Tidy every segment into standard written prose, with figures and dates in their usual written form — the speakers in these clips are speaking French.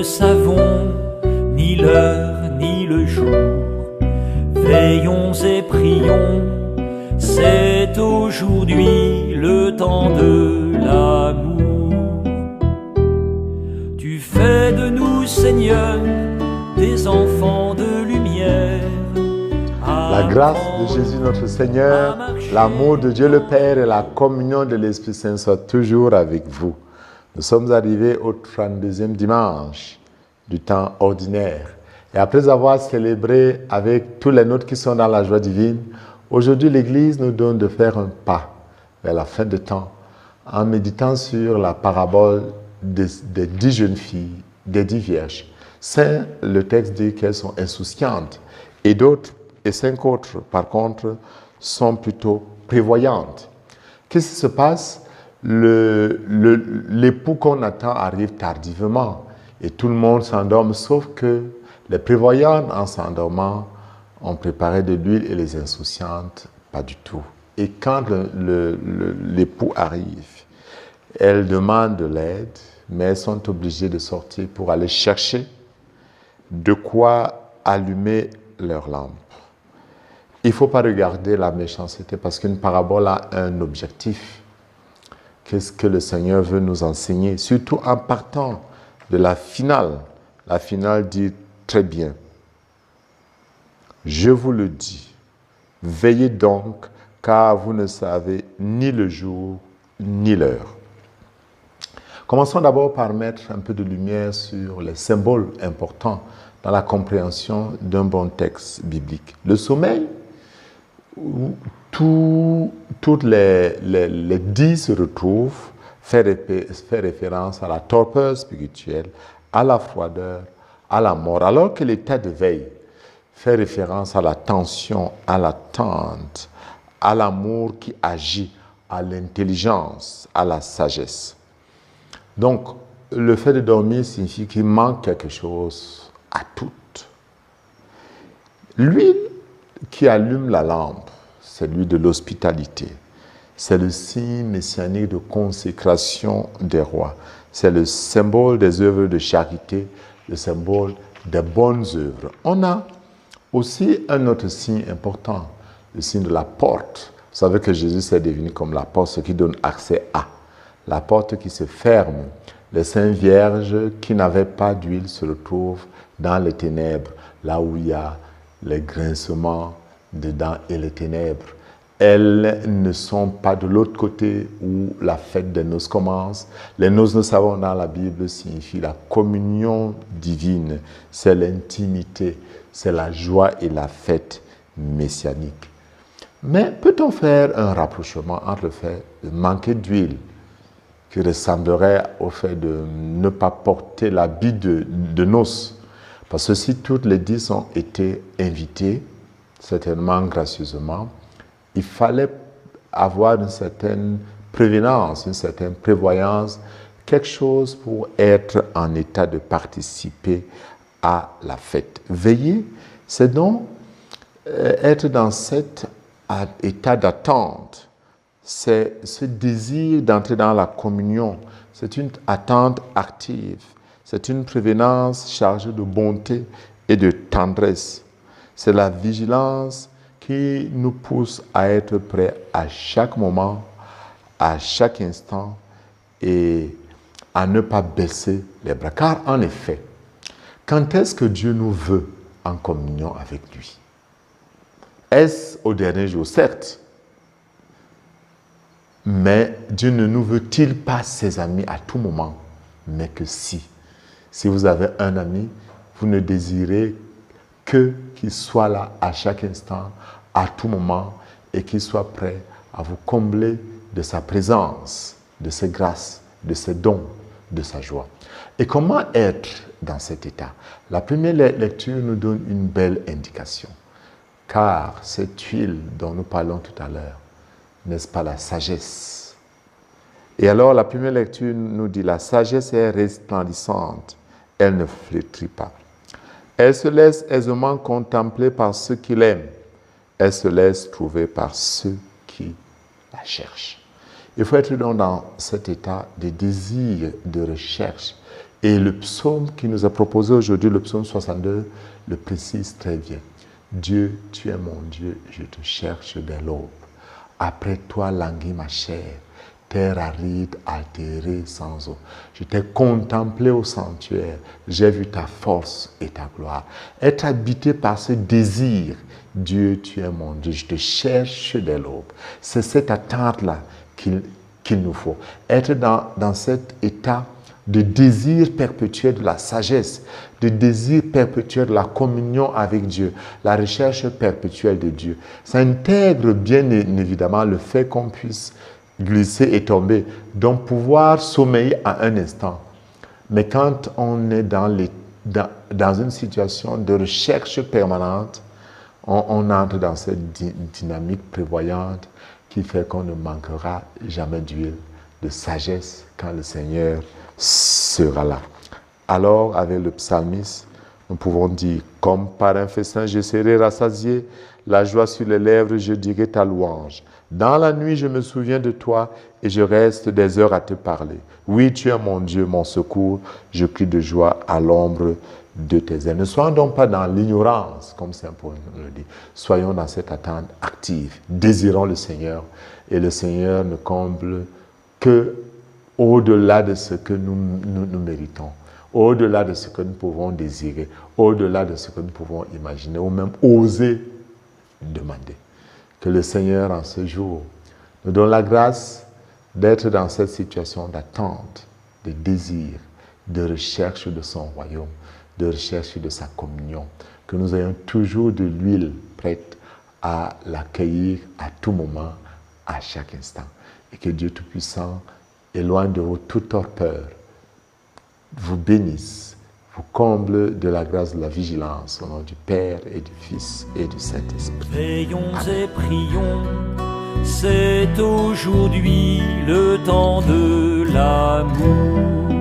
ne savons ni l'heure ni le jour. Veillons et prions, c'est aujourd'hui le temps de l'amour. Tu fais de nous, Seigneur, des enfants de lumière. La grâce de Jésus notre Seigneur, l'amour de Dieu le Père et la communion de l'Esprit Saint soient toujours avec vous. Nous sommes arrivés au 32e dimanche du temps ordinaire. Et après avoir célébré avec tous les nôtres qui sont dans la joie divine, aujourd'hui l'Église nous donne de faire un pas vers la fin de temps en méditant sur la parabole des 10 jeunes filles, des 10 vierges. Le texte dit qu'elles sont insouciantes et 5 autres, par contre, sont plutôt prévoyantes. Qu'est-ce qui se passe? L'époux qu'on attend arrive tardivement et tout le monde s'endorme, sauf que les prévoyantes, en s'endormant, ont préparé de l'huile et les insouciantes, pas du tout. Et quand l'époux arrive, elles demandent de l'aide, mais elles sont obligées de sortir pour aller chercher de quoi allumer leur lampe. Il ne faut pas regarder la méchanceté parce qu'une parabole a un objectif. Qu'est-ce que le Seigneur veut nous enseigner? Surtout en partant de la finale. La finale dit très bien. Je vous le dis, veillez donc, car vous ne savez ni le jour ni l'heure. Commençons d'abord par mettre un peu de lumière sur les symboles importants dans la compréhension d'un bon texte biblique. Le sommeil, où toutes les 10 se retrouvent, fait référence à la torpeur spirituelle, à la froideur, à la mort, alors que l'état de veille fait référence à la tension, à l'attente, à l'amour qui agit, à l'intelligence, à la sagesse. Donc, le fait de dormir signifie qu'il manque quelque chose à toutes. L'huile qui allume la lampe, c'est l'huile de l'hospitalité. C'est le signe messianique de consécration des rois. C'est le symbole des œuvres de charité, le symbole des bonnes œuvres. On a aussi un autre signe important, le signe de la porte. Vous savez que Jésus s'est défini comme la porte, ce qui donne accès à. La porte qui se ferme. Les saintes vierges qui n'avaient pas d'huile se retrouvent dans les ténèbres, là où il y a les grincements dedans et les ténèbres. Elles ne sont pas de l'autre côté où la fête des noces commence. Les noces, nous savons dans la Bible, signifie la communion divine. C'est l'intimité, c'est la joie et la fête messianique. Mais peut-on faire un rapprochement entre le fait de manquer d'huile, qui ressemblerait au fait de ne pas porter l'habit de noces? Parce que si toutes les 10 ont été invitées, certainement gracieusement, il fallait avoir une certaine prévenance, une certaine prévoyance, quelque chose pour être en état de participer à la fête. Veiller, c'est donc être dans cet état d'attente. C'est ce désir d'entrer dans la communion. C'est une attente active. C'est une prévenance chargée de bonté et de tendresse. C'est la vigilance qui nous pousse à être prêts à chaque moment, à chaque instant et à ne pas baisser les bras. Car en effet, quand est-ce que Dieu nous veut en communion avec lui? Est-ce au dernier jour? Certes. Mais Dieu ne nous veut-il pas ses amis à tout moment? Mais que si. Si vous avez un ami, vous ne désirez qu'il soit là à chaque instant, à tout moment, et qu'il soit prêt à vous combler de sa présence, de ses grâces, de ses dons, de sa joie. Et comment être dans cet état? La première lecture nous donne une belle indication. Car cette huile dont nous parlons tout à l'heure, n'est-ce pas la sagesse? Et alors la première lecture nous dit, la sagesse est resplendissante, elle ne flétrit pas. Elle se laisse aisément contempler par ceux qui l'aiment. Elle se laisse trouver par ceux qui la cherchent. Il faut être donc dans cet état de désir, de recherche, Et le psaume qui nous a proposé aujourd'hui, le psaume 62, le précise très bien. Dieu, tu es mon Dieu, je te cherche dès l'aube. Après toi languit ma chair, terre aride, altérée, sans eau. Je t'ai contemplé au sanctuaire, j'ai vu ta force et ta gloire. Être habité par ce désir, Dieu, tu es mon Dieu, je te cherche dès l'aube. C'est cette attente-là qu'il nous faut. Être dans cet état de désir perpétuel de la sagesse, de désir perpétuel de la communion avec Dieu, la recherche perpétuelle de Dieu. Ça intègre bien évidemment le fait qu'on puisse glisser et tomber, donc pouvoir sommeiller à un instant. Mais quand on est dans une situation de recherche permanente, on entre dans cette dynamique prévoyante qui fait qu'on ne manquera jamais d'huile, de sagesse quand le Seigneur sera là. Alors, avec le psalmiste, nous pouvons dire, comme par un festin, je serai rassasié, la joie sur les lèvres, je dirai ta louange. Dans la nuit, je me souviens de toi et je reste des heures à te parler. Oui, tu es mon Dieu, mon secours, je crie de joie à l'ombre de tes ailes. Ne soyons donc pas dans l'ignorance, comme Saint Paul nous le dit. Soyons dans cette attente active. Désirons le Seigneur et le Seigneur ne comble que au-delà de ce que nous méritons, au-delà de ce que nous pouvons désirer, au-delà de ce que nous pouvons imaginer ou même oser demander. Que le Seigneur, en ce jour, nous donne la grâce d'être dans cette situation d'attente, de désir, de recherche de son royaume, de recherche de sa communion. Que nous ayons toujours de l'huile prête à l'accueillir à tout moment, à chaque instant. Et que Dieu Tout-Puissant éloigne de vous toute torpeur, vous bénisse, vous comble de la grâce de la vigilance au nom du Père et du Fils et du Saint-Esprit. Veillons et prions, c'est aujourd'hui le temps de l'amour.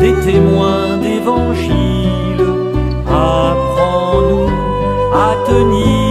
Des témoins d'évangile, apprends-nous à tenir